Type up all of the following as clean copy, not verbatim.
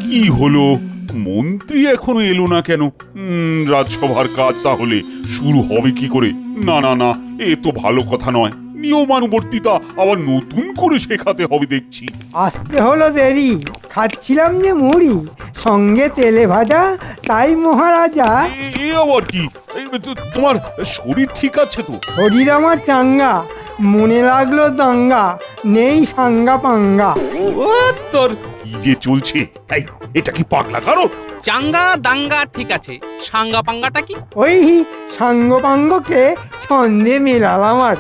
কি হলো, মন্ত্রী এখনো এলো না কেন? রাজসভার কাজ তাহলে শুরু হবে কি করে? না না না, এ তো ভালো কথা নয়। নিয়মানুবর্তিতা আবার নতুন করে শেখাতে হবে দেখছি। আসতে হলো দেরি, খাচ্ছিলাম যে মুড়ি, সঙ্গে তেলে ভাজা, তাই মহারাজা। এ আবার কি? তোমার শরীর ঠিক আছে তো? শরীর আমার চাঙ্গা, মনে লাগলো দাঙ্গা, নেই সাঙ্গা পাঙ্গা। ও তোর কি যে চলছে! এই, এটা কি পাগলা কারো? চাঙ্গা দাঙ্গা ঠিক আছে, সাঙ্গা পাঙ্গাটা কি? ওই সাঙ্গ পাঙ্গকে ছন্দে মেলালাম আর।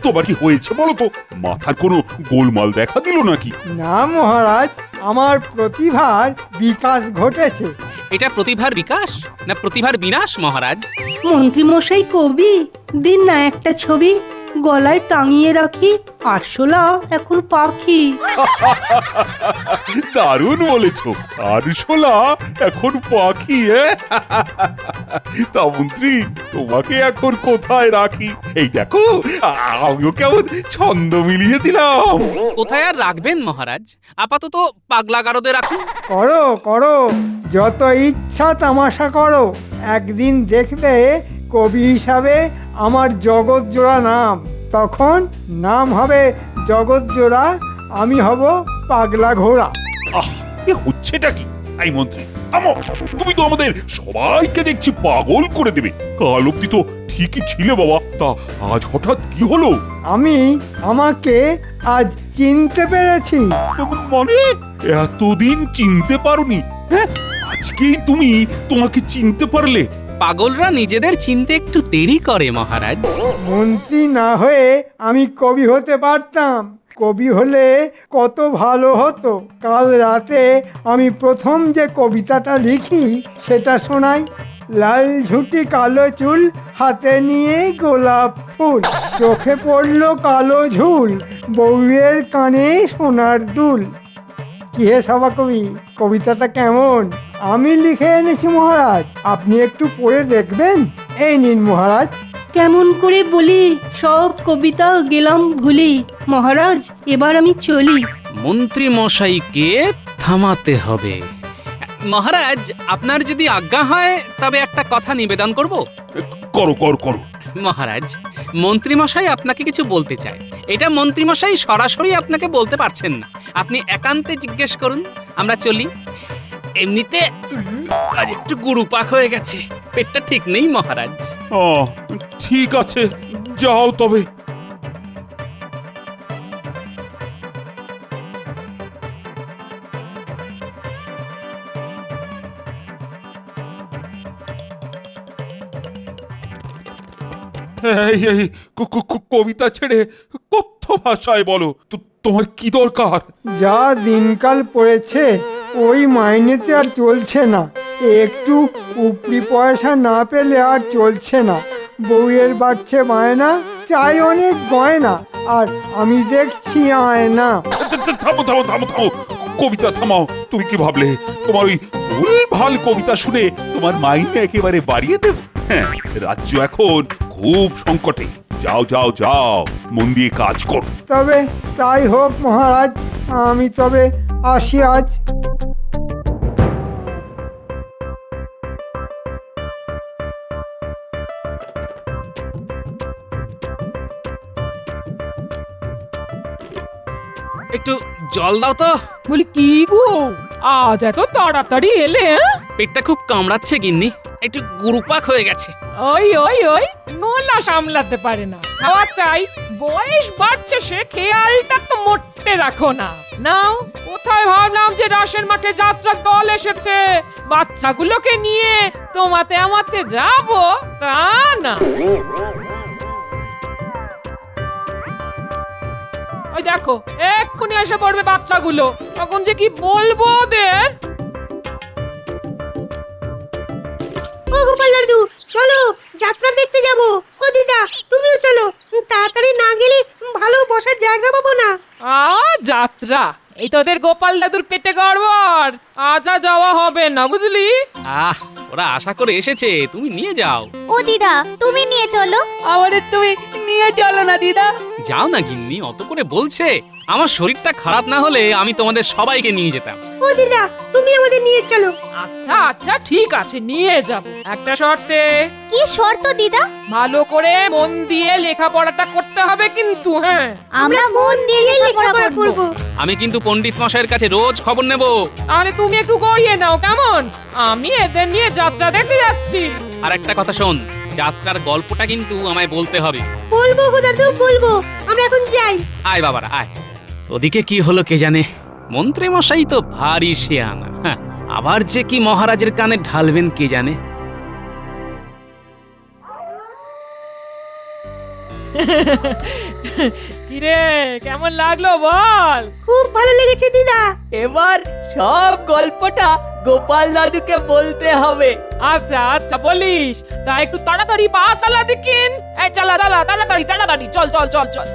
তোমার কি হয়েছে বলো তো? মাথার কোনো গোলমাল দেখা দিল নাকি? না মহারাজ, আমার প্রতিভার বিকাশ ঘটেছে। এটা প্রতিভার বিকাশ না প্রতিভার বিনাশ মহারাজ? মন্ত্রী মশাই কবি, দিন না একটা ছবি, গলায় টাঙিয়ে রাখি, আরশোলা এখন পাখি। দারুণ বলেছ, আরশোলা এখন পাখি। তা মন্ত্রী, তোমাকে এখন কোথায় রাখি? এই দেখো, আমিও কেমন ছন্দ মিলিয়ে দিলাম। কোথায় আর রাখবেন মহারাজ, আপাতত পাগলা গারদে রাখুন। করো করো, যত ইচ্ছা তামাশা করো, একদিন দেখবে কবি হিসাবে আমার জগৎ জোড়া নাম। তখন নাম হবে জগৎ জোড়া, আমি হব পাগলা ঘোড়া। আহ, এ হচ্ছেটা কি? এই মন্ত্রী থামো, তুমি তো আমাদের সবাইকে দেখছি পাগল করে দেবে। কাল অব্দি তো ঠিকই ছিলে বাবা, তা আজ হঠাৎ কি হলো? আমি আমাকে আজ চিনতে পেরেছি। মানে এতদিন চিনতে পারোনি? হ্যাঁ, আজকেই তুমি তোমাকে চিনতে পারলে? পাগলরা নিজেদের চিনতে একটু দেরি করে মহারাজ। মন্ত্রী না হয়ে আমি কবি হতে পারতাম। কবি হলে কত ভালো হতো। কাল রাতে আমি প্রথম যে কবিতাটা লিখি সেটা শোনাই। লাল ঝুঁটি কালো চুল, হাতে নিয়ে গোলাপ ফুল, চোখে পড়লো কালো ঝুল, বউয়ের কানে সোনার দুল। কি হে সভা কবি, কবিতাটা কেমন? আমি লিখে এনেছি মহারাজ, আপনি একটু পড়ে দেখবেন। এই নিন মহারাজ। কেমন করে বলি, সব কবিতা গেলাম ভুলি, মহারাজ এবার আমি চলি। মন্ত্রী মশাইকে থামাতে হবে। মহারাজ, আপনার যদি আজ্ঞা হয় তবে একটা কথা নিবেদন করব। করো করো করো। মহারাজ, মন্ত্রী মশাই আপনাকে কিছু বলতে চায়। এটা মন্ত্রী মশাই সরাসরি আপনাকে বলতে পারছেন না, আপনি একান্তে জিজ্ঞেস করুন। আমরা চলি। এমনিতে আজ একটু গুরুপাক হয়ে গেছে, পেটটা ঠিক নেই মহারাজ। ঠিক আছে, যাও তবে। এই কবিতা ছেড়ে কথ্য ভাষায় বলো তো, তোমার কি দরকার? যা দিনকাল পড়েছে ওই মাইনেতে আর চলছে না। একটু উপরি পয়সা না পেলে আর চলছে না। বউয়ের বাড়ছে বায়না, চাই অনেক গয়না, আর আমি দেখছি আয়না। থামো থামো থামো থামো, কবিতা থামাও। তুমি কি ভাবলে তোমার ওই ভুলভাল কবিতা শুনে তোমার মাইনে একেবারে বাড়িয়ে দেব? হ্যাঁ, রাজ্য এখন খুব সংকটে। যাও যাও যাও, মন দিয়ে কাজ কর। তবে তাই হোক মহারাজ, আমি তবে আসি আজ। একটু জল দাও তো। বলি কি গো, আজ এত তাড়াতাড়ি এলে? পেটটা খুব কামড়াচ্ছে গিন্নি, একটু গুরুপাক হয়ে গেছে। ওই ওই ওই নোলা সামলাতে পারে না, খাওয়া চাই। বয়স বাড়ছে, সে খেয়ালটা তো মোটে রাখো না। নাও, কোথায় ভাবলাম যে রাসের মাঠে যাত্রার দল এসেছে, বাচ্চাগুলোকে নিয়ে তোমাতে আমাতে যাব, তা না। ওই দেখো, এক্ষুনি এসে পড়বে বাচ্চাগুলো, তখন যে কি বলবো ওদের। ও গোপাল দাদু, চলো যাত্রা দেখতে যাব। ও দিদা, তুমিও চলো, তাড়াতাড়ি না গেলে ভালো বসার জায়গা পাবো না। যাত্রা এই তোদের গোপাল দাদুর পেটে গড়বড়, আজ আর যাওয়া হবে না বুঝলি। ওরা আশা করে এসেছে, তুমি নিয়ে যাও। ও দিদা তুমি নিয়ে চলো। আমাদের তুমি নিয়ে চলো না দিদা। যাও না গিন্নি, অত করে বলছে। আমার শরীরটা খারাপ না হলে আমি তোমাদের সবাইকে নিয়ে যেতাম। ও দিদা তুমি আমাদের নিয়ে চলো। আচ্ছা আচ্ছা ঠিক আছে, নিয়ে যাব, একটা শর্তে। কি শর্ত দিদা? ভালো করে মন দিয়ে লেখাপড়াটা করতে হবে কিন্তু। হ্যাঁ, আমরা মন দিয়ে লেখাপড়া করব। আমি কিন্তু পণ্ডিত মশাইয়ের কাছে রোজ খবর নেব। তাহলে তুমি একটু গড়িয়ে নাও কেমন? আমি এদের নিয়ে যাত্রা দেখতে যাচ্ছি। আর একটা কথা শোন, যাত্রার গল্পটা কিন্তু আমায় বলতে হবে। বলবো গো দাদু বলবো, আমরা এখন যাই। আয় বাবারা আয়। ওদিকে কি হলো কে জানে, মন্ত্রী মশাই তো ভারী শেয়ানা। হ্যাঁ, আবার যে কি মহারাজের কানে ঢালবেন কে জানে। কিরে কেমন লাগলো বল? খুব ভালো লেগেছে দিদা। এবার সব গল্পটা গোপাল দাদুকে বলতে হবে। আচ্ছা আচ্ছা বলিস, তা একটু তাড়াতাড়ি পা চালা দেখিন। এই চালা চালা, তাড়াতাড়ি তাড়াতাড়ি, চল চল চল চল।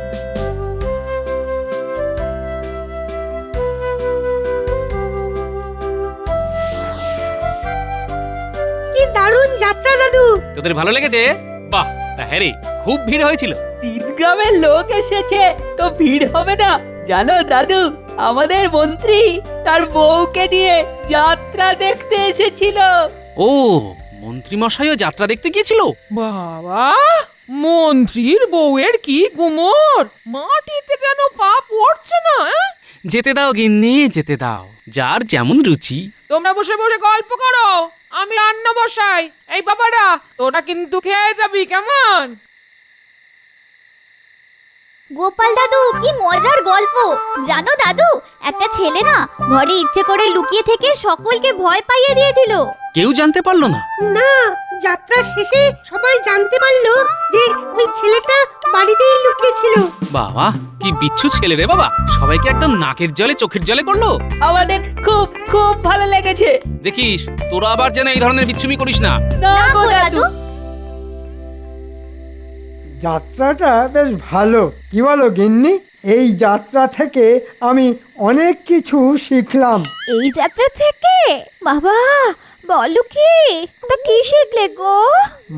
কি দারুণ যাত্রা দাদু। তোদের ভালো লেগেছে? বাহ, তা হ্যাঁ রে, খুব ভিড় হয়েছিল। 3 গ্রামের লোক এসেছে, তো ভিড় হবে না? জানো দাদু, আমাদের মন্ত্রী তার বউকে নিয়ে যাত্রা দেখতে এসেছিল। ও, মন্ত্রী মশাইও যাত্রা দেখতে গিয়েছিল? বাবা, মন্ত্রীর বউয়ের কি গুমর, মাটিতে যেন পা পড়ছে না। যেতে দাও গিন্নি, যেতে দাও, যার যেমন রুচি। তোমরা বসে বসে গল্প করো, আমি রান্না বসাই। এই বাবারা, তোরা কিন্তু খেয়ে যাবি কেমন? গোপাল দাদু কি মজার গল্প। জানো দাদু, একটা ছেলে না ঘরে ইচ্ছে করে লুকিয়ে থেকে সকলকে ভয় পাইয়ে দিয়েছিল। কেউ জানতে পারলো না? না, যাত্রার শেষে সবাই জানতে পারলো যে ওই ছেলেটা বাড়িতেই লুকিয়ে ছিল। বাবা, কি বিচ্ছু ছেলে রে বাবা, সবাইকে একদম নাকের জলে চোখের জলে করলো। আমাদের খুব খুব ভালো লেগেছে। দেখিস তোরা আবার যেন এই ধরনের বিচ্ছুমি করিস না। না না গো গো দাদু। দাদু। যাত্রাটা বেশ ভালো, কি বলো গিন্নি? এই যাত্রা থেকে আমি অনেক কিছু শিখলাম। এই যাত্রা থেকে? বাবা বলো কি, তা কি শিখলে গো?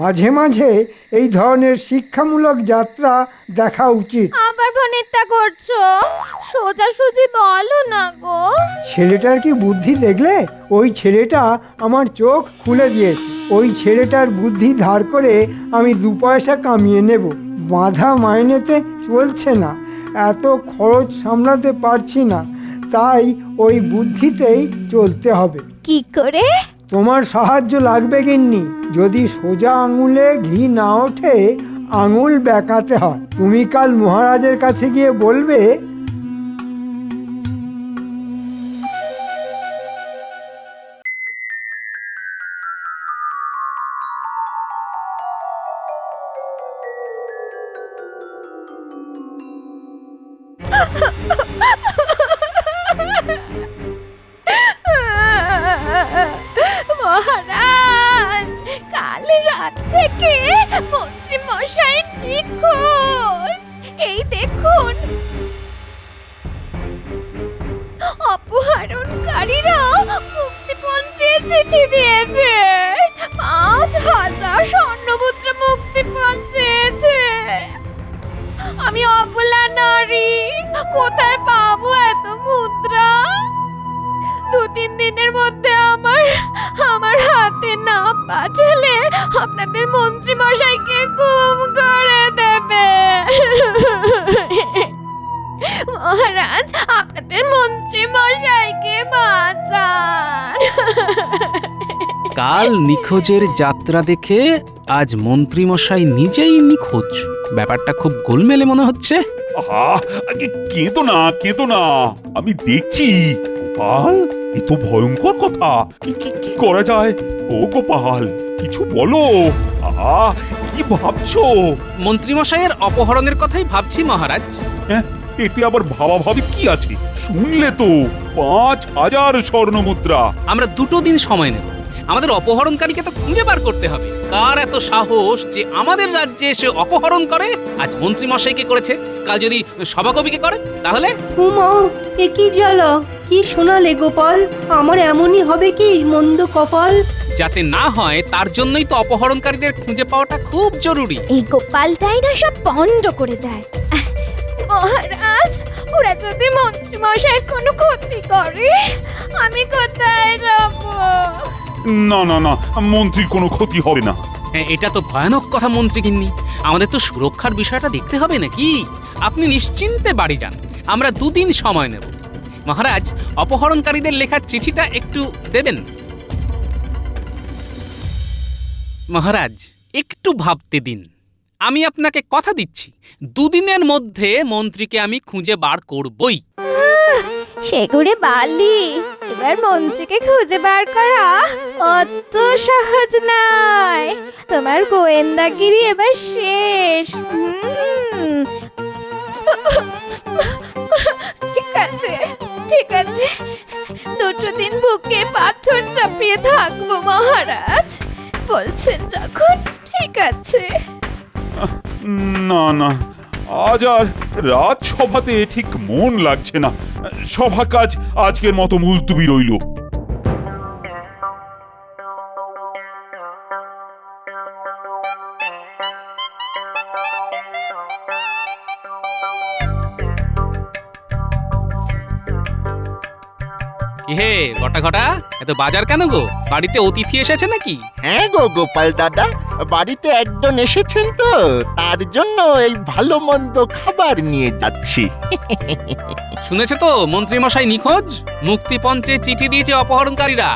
মাঝে মাঝে এই ধরনের শিক্ষামূলক যাত্রা দেখা উচিত। আবার ভনিতা করছো, সোজাসুজি বলো না গো। ছেলেটার কি বুদ্ধি দেখলে? ওই ছেলেটা আমার চোখ খুলে দিয়েছে। ওই ছেলেটার বুদ্ধি ধার করে আমি 2 পয়সা কামিয়ে নেব। বাঁধা মাইনেতে চলছে না, এত খরচ সামলাতে পারছি না, তাই ওই বুদ্ধিতেই চলতে হবে। কি করে? তোমার সাহায্য লাগবে গিন্নি। যদি সোজা আঙুলে ঘি না ওঠে, আঙুল বেঁকাতে হয়। তুমি কাল মহারাজের কাছে গিয়ে বলবে, মহারাজ, কাল রাত থেকে মন্ত্রী মশাই নিখোঁজ। এই দেখুন, অপহরণকারীরা মুক্তিপণ চেয়ে চিঠি দিয়েছে। 5000 স্বর্ণমুদ্রা মুক্তিপণ চেয়েছে। আমি অবলা নারী, কোথায় পাবো এত মুদ্রা? 2-3 দিনের মধ্যে আমার হাতে না পাঠালে আপনাদের মন্ত্রী মশাইকে গুম করে দেবে। মহারাজ, আপনাদের মন্ত্রী মশাইকে বাঁচান। কাল নিখোঁজের যাত্রা দেখে আজ মন্ত্রী মশাই নিজেই নিখোঁজ। ব্যাপারটা খুব গোলমেলে মনে হচ্ছে। আহা, আগে কেঁদো না কেঁদো না, আমি দেখছি। গোপাল, এ তো ভয়ঙ্কর কথা। কি কি কি করা যায়? ও গোপাল, কিছু বলো। আহা, কি ভাবছো? মন্ত্রী মশাইয়ের অপহরণের কথাই ভাবছি মহারাজ। হ্যাঁ, এতে আবার ভাবাভাবি কি আছে? শুনলে তো, 5000 স্বর্ণ মুদ্রা। আমরা 2 দিন সময় নেব। আমাদের অপহরণকারীকে তো খুঁজে বার করতে হবে। কার এত সাহস যে আমাদের রাজ্যে এসে অপহরণ করে? আজ মন্ত্রী মশাইকে করেছে, কাল যদি সভাকবিকে করে তাহলে? উমা, এ কি জ্বালা! কি শোনালে গোপাল? আমার এমনই হবে কি মন্দ কপাল? যাতে না হয় তার জন্যই তো অপহরণকারীদের খুঁজে পাওয়াটা খুব জরুরি। এই গোপালটাই না সব পণ্ড করে দেয়। মহারাজ, ওরা যদি মন্ত্রী মশাইয়ের কোনো ক্ষতি করে, আমি কোথায় যাবো? না না না, মন্ত্রীর কোনো ক্ষতি হবে না। হ্যাঁ, এটা তো ভয়ানক কথা মন্ত্রী গিন্নি। আমাদের তো সুরক্ষার বিষয়টা দেখতে হবে নাকি? আপনি নিশ্চিন্তে বাড়ি যান, আমরা 2 দিন সময় নেব। মহারাজ, অপহরণকারীদের লেখার চিঠিটা একটু দেবেন? মহারাজ, একটু ভাবতে দিন। আমি আপনাকে কথা দিচ্ছি, 2 দিনের মধ্যে মন্ত্রীকে আমি খুঁজে বার করবই। সেগুড়ে বালি, এবার মন্ত্রীকে খুঁজে বার করা অত সহজ নয়। তোমার গোয়েন্দাগিরি এবার শেষ। ঠিক আছে, ঠিক আছে, 2 দিন বুকে পাথর চাপিয়ে থাকবো মহারাজ। বলছেন যখন, ঠিক আছে। না না, আজ আর রাজসভাতে ঠিক মন লাগছে না। সভা কাজ আজকের মতো মুলতুবি রইল। কি হে ঘটা ঘটা, এত বাজার কেন গো? বাড়িতে অতিথি এসেছে নাকি? হ্যাঁ গো গোপাল দাদা, বাড়িতে একজন এসেছেন তো, তার জন্য এই ভালো মন্দ খাবার নিয়ে যাচ্ছি। শুনেছে তো মন্ত্রী মশাই নিখোঁজ? মুক্তিপঞ্চে চিঠি দিয়েছে অপহরণকারীরা।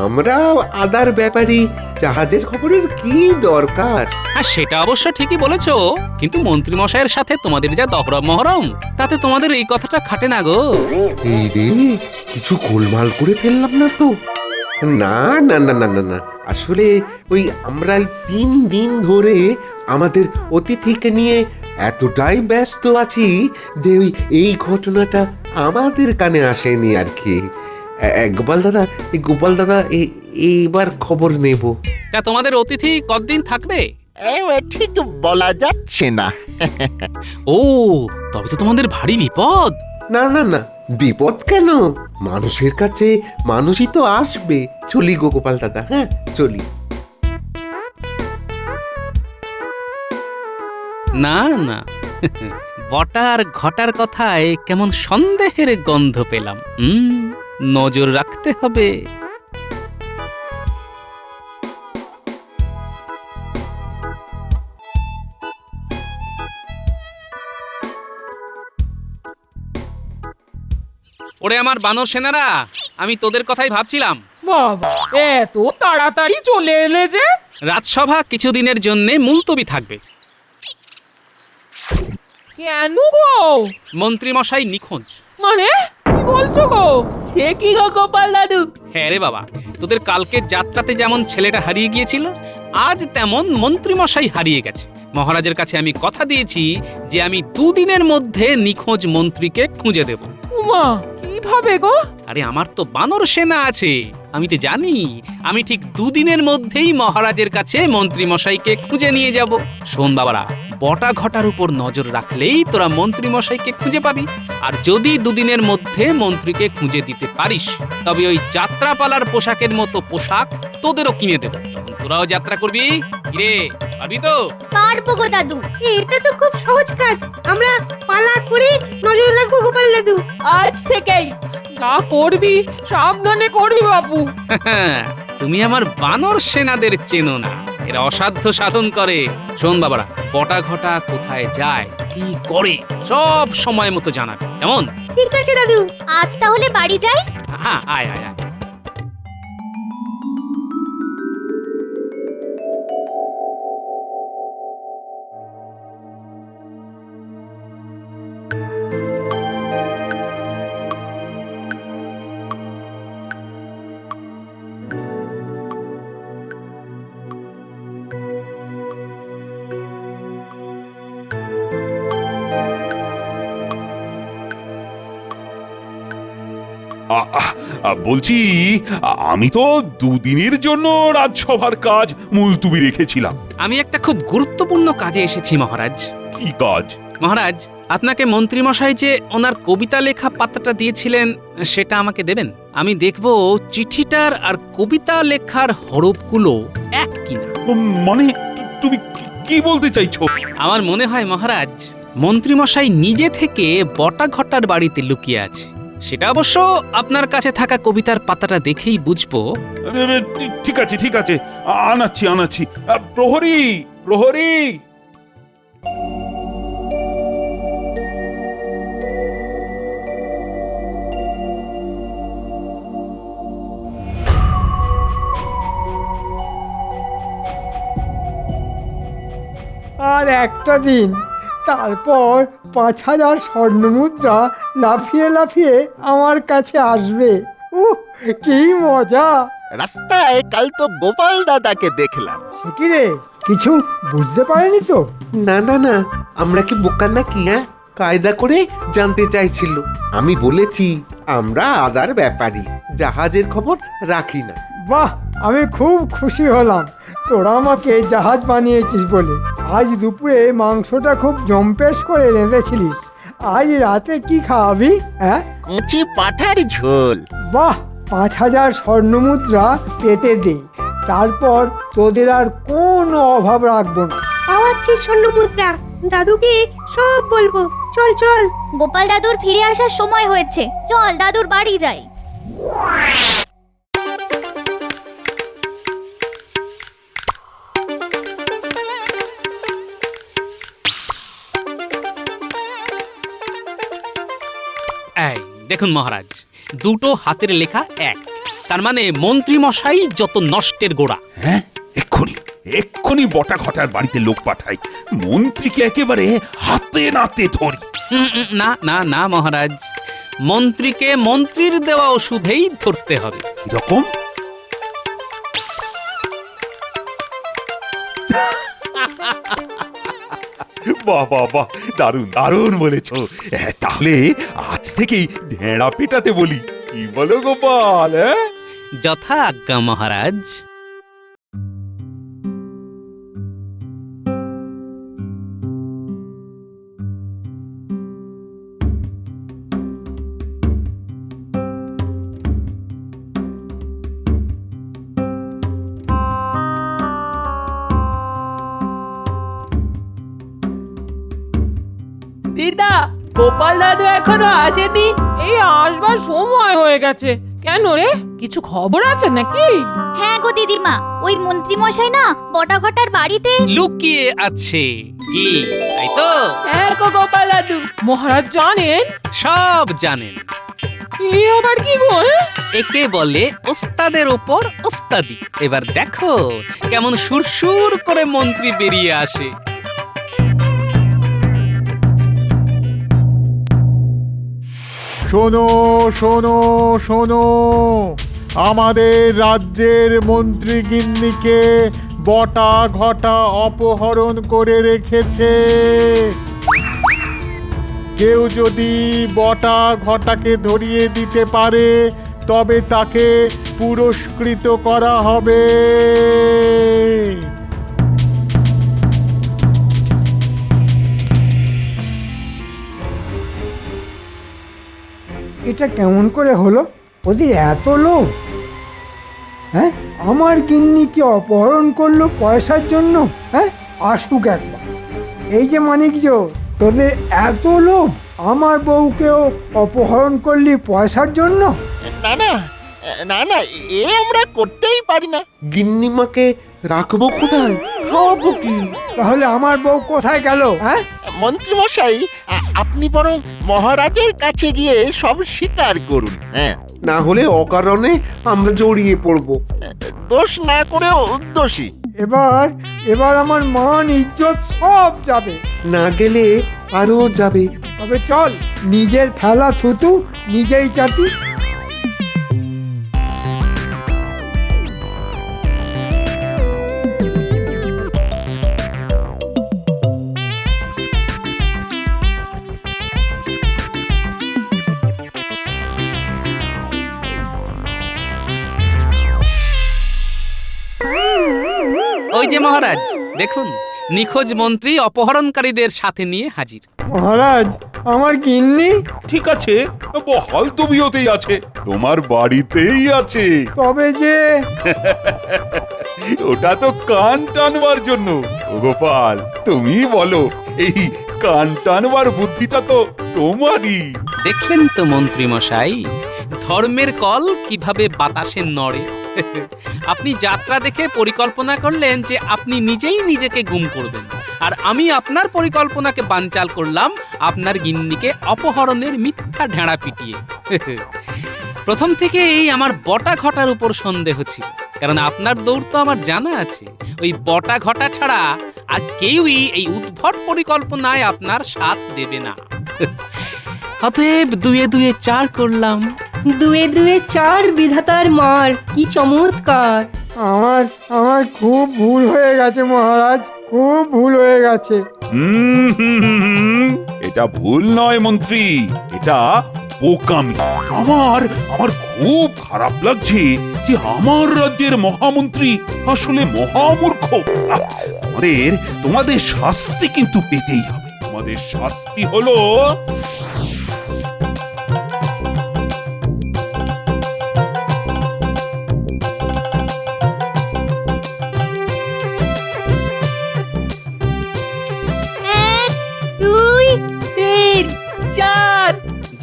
আমরা আদার ব্যাপারী, জাহাজের খবরের কি দরকার? হ্যাঁ, সেটা অবশ্য ঠিকই বলেছো, কিন্তু মন্ত্রী মশাইয়ের সাথে তোমাদের যা দহরম মহরম, তাতে তোমাদের এই কথাটা খাটে না গো। এই রে, কিছু গোলমাল করে ফেললাম না তো? না না না না না না, আসলে ওই আমরা এই 3 দিন ধরে আমাদের অতিথিকে নিয়ে এতটাই ব্যস্ত আছি যে এই ঘটনাটা আমাদের কানে আসেনি আর কি। গোপাল দাদা এইবার খবর নেব। তা তোমাদের অতিথি কতদিন থাকবে? ঠিক বলা যাচ্ছে না। ও, তবে তো তোমাদের ভারী বিপদ। না না না, বিপদ কেন? মানুষের কাছে মানুষই তো আসবে। চলি গো গোপাল দাদা, হ্যাঁ চলি। না না, বটা আর ঘটার কথায় কেমন সন্দেহের গন্ধ পেলাম। নজর রাখতে হবে। ওরে আমার বানর সেনারা, আমি তোদের কথাই ভাবছিলাম। বাবা, এত তাড়াতাড়ি চলে এলে যে? রাজসভা কিছুদিনের জন্য মুলতবি থাকবে। কেন গো? মন্ত্রী মশাই নিখোঁজ। মানে কি বলছো গো? সে কি গো গোপাল দাদু? হ্যাঁ রে বাবা, তোদের কালকে যাত্রাতে যেমন ছেলেটা হারিয়ে গিয়েছিল, আজ তেমন মন্ত্রী মশাই হারিয়ে গেছে। মহারাজের কাছে আমি কথা দিয়েছি যে আমি 2 দিনের মধ্যে নিখোঁজ মন্ত্রীকে খুঁজে দেব। উমা, কিভাবে গো? আরে আমার তো বানর সেনা আছে, আমি তো জানি আমি ঠিক 2 দিনের মধ্যেই মহারাজের কাছে মন্ত্রী মশাইকে খুঁজে নিয়ে যাব। শোন বাবারা, বটা ঘটার উপর নজর রাখলেই তোরা মন্ত্রী মশাইকে খুঁজে পাবি। আর যদি 2 দিনের মধ্যে মন্ত্রীকে খুঁজে দিতে পারিস, তবে ওই যাত্রাপালার পোশাকের মতো পোশাক তোদেরও কিনে দেব। তখন তোরাও যাত্রা করবি। কিরে, পারবি তো? পারবো গো দাদু। এটা তো খুব সহজ কাজ। আমরা পালা করে নজর রাখবো গোপাল দাদু। আজ থেকেই। যা করবি সাবধানে করবি বাবু। তুমি আমার বানর সেনাদের চেনো না, এরা অসাধ্য সাধন করে। শোন বাবারা, বটা ঘটা কোথায় যায়, কি করে, সব সময় মতো জানাবে, কেমন? ঠিক আছে দাদু। আজ তাহলে বাড়ি যাই। হ্যাঁ, আয় আয় আয়। বলছি আমি তো দুদিনের জন্য রাজসভার কাজ মুলতুবি রেখেছিলাম। আমি একটা খুব গুরুত্বপূর্ণ কাজে এসেছি মহারাজ। কি কাজ? মহারাজ, আপনাকে মন্ত্রীমশাই যে ওনার কবিতা লেখা পাতাটা দিয়েছিলেন সেটা আমাকে দেবেন। আমি দেখব চিঠিটার আর কবিতা লেখার হরফগুলো এক কিনা। মানে তুমি কি বলতে চাইছো? আমার মনে হয় মহারাজ, মন্ত্রীমশাই নিজে থেকে বটা ঘটার বাড়িতে লুকিয়ে আছে। সেটা অবশ্য আপনার কাছে থাকা কবিতার পাতাটা দেখেই বুঝবো। ঠিক আছে ঠিক আছে, আনাচ্ছি। প্রহরী প্রহরী! আর একটা দিন, তারপর 5,000 স্বর্ণমুদ্রা লাফিয়ে লাফিয়ে আমার কাছে আসবে। কি মজা! রাস্তায় কাল তো গোপাল দাদাকে দেখলাম। সে কি রে, কিছু বুঝতে পারেনি তো? না, আমরা কি বোকা নাকি? কায়দা করে জানতে চাইছিল। আমি বলেছি আমরা আদার ব্যাপারী, জাহাজের খবর রাখি না। বাহ, আমি খুব খুশি হলাম তোরা আমাকে জাহাজ বানিয়েছিস বলে। আজ দুপুরে মাংসটা খুব জম্পেশ করে রেঁধেছিলিস। আজ রাতে কি খাওয়াবি? হ্যাঁ, কচি পাঠার ঝোল। বাহ, 5,000 স্বর্ণমুদ্রা পেতে দে, তারপর তোদের আর কোনো অভাব রাখবো না। পাওয়াচ্ছি স্বর্ণমুদ্রা, দাদুকে সব বলবো। চল চল। গোপাল দাদুর ফিরে আসার সময় হয়েছে, চল দাদুর বাড়ি যাই। এই দেখুন মহারাজ, দুটো হাতের লেখা এক, তার মানে মন্ত্রীমশাই যত নষ্টের গোড়া। হ্যাঁ, এক্ষুনি বটা ঘটার বাড়িতে লোক পাঠাই, মন্ত্রীকে একেবারে হাতে নাতে ধরি। না মহারাজ, মন্ত্রীকে মন্ত্রীর দেওয়া ওষুধেই ধরতে হবে। এরকম? বাহ, দারুণ বলেছ। তাহলে আজ থেকেই ঢেঁড়া পেটাতে বলি, কি বলো গোপাল? যথা আজ্ঞা মহারাজ। দিদা, গোপাল দাদু এখনো আসেনি? এই আসবার সময় হয়ে গেছে। কেন রে, কিছু খবর আছে নাকি? হ্যাঁ গো দিদিমা, ওই মন্ত্রীমশাই না বটাঘটার বাড়িতে লুকিয়ে আছে। কি তাই তো? হ্যাঁ গো গোপাল দাদু। মহারাজ জানেন? সব জানেন। এ আবার কি গো? একে বলে ওস্তাদের ওপর ওস্তাদি। এবার দেখো কেমন সুরসুর করে মন্ত্রী বেরিয়ে আসে। শোনো শোনো শোনো, আমাদের রাজ্যের মন্ত্রীগিন্নিকে বটা ঘটা অপহরণ করে রেখেছে। কেউ যদি বটা ঘটাকে ধরিয়ে দিতে পারে তবে তাকে পুরস্কৃত করা হবে। এটা কেমন করে হলো? ওদের এত লোভ! হ্যাঁ, আমার গিন্নিকে অপহরণ করলো পয়সার জন্য? হ্যাঁ, আসুক একবার। এই যে মানিকজ, তোদের এত লোভ, আমার বউকেও অপহরণ করলি পয়সার জন্য? না, এ আমরা করতেই পারি না। গিন্নিমাকে রাখবো কোথায়? খাওয়াবো কি? তাহলে আমার বউ কোথায় গেল? হ্যাঁ, মন্ত্রীমশাই, আপনি বরং মহারাজের কাছে গিয়ে সব স্বীকার করুন। হ্যাঁ, না হলে অকারণে আমরা জড়িয়ে পড়বো। দোষ না করেও দোষী। এবার আমার মান ইজ্জত সব যাবে। না গেলে আরো যাবে। তবে চল, নিজের ফেলা থুতু নিজেই চাটি। যে মহারাজ দেখুন, নিখোঁজ মন্ত্রী অপহরণকারীদের সাথে নিয়ে হাজির। মহারাজ, আমার গিন্নি? ঠিক আছে, বহাল তবিয়তেই আছে, তোমার বাড়িতেই আছে। তবে যে ওটা তো কান টানবার জন্য। ও গোপাল, তুমি বলো, এই কান টানবার বুদ্ধিটা তো তোমারই। দেখলেন তো মন্ত্রী মশাই, ধর্মের কল কিভাবে বাতাসে নড়ে। আপনি যাত্রা দেখে পরিকল্পনা করলেন যে আপনি নিজেই নিজেকে গুম করবেন, আর আমি আপনার পরিকল্পনাকে বানচাল করলাম আপনার গিন্নিকে অপহরণের মিথ্যা ঢেঁড়া পিটিয়ে। প্রথম থেকেই আমার বটা ঘটার উপর সন্দেহ ছিল, কারণ আপনার দৌড় তো আমার জানা আছে। ওই বটা ঘটা ছাড়া আর কেউই এই উদ্ভট পরিকল্পনায় আপনার সাথ দেবে না। অতএব 2 2 4 করলাম। 2 2 4 বিধাতার মার, কি চমৎকার! আমার খুব ভুল হয়ে গেছে মহারাজ, খুব ভুল হয়ে গেছে। এটা ভুল নয় মন্ত্রী, এটা বোকামি। আমার খুব খারাপ লাগছে যে আমার রাজ্যের মহামন্ত্রী আসলে মহামূর্খ। তোমাদের শাস্তি কিন্তু পেতেই হবে। তোমাদের শাস্তি হলো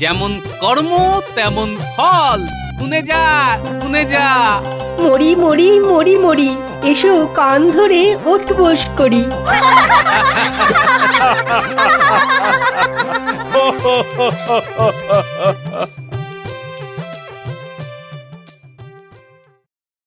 যেমন কর্ম তেমন ফল। শুনে যা, শুনে যা। মরি মরি মরি মরি, এসো কান ধরে ওঠ বস করি।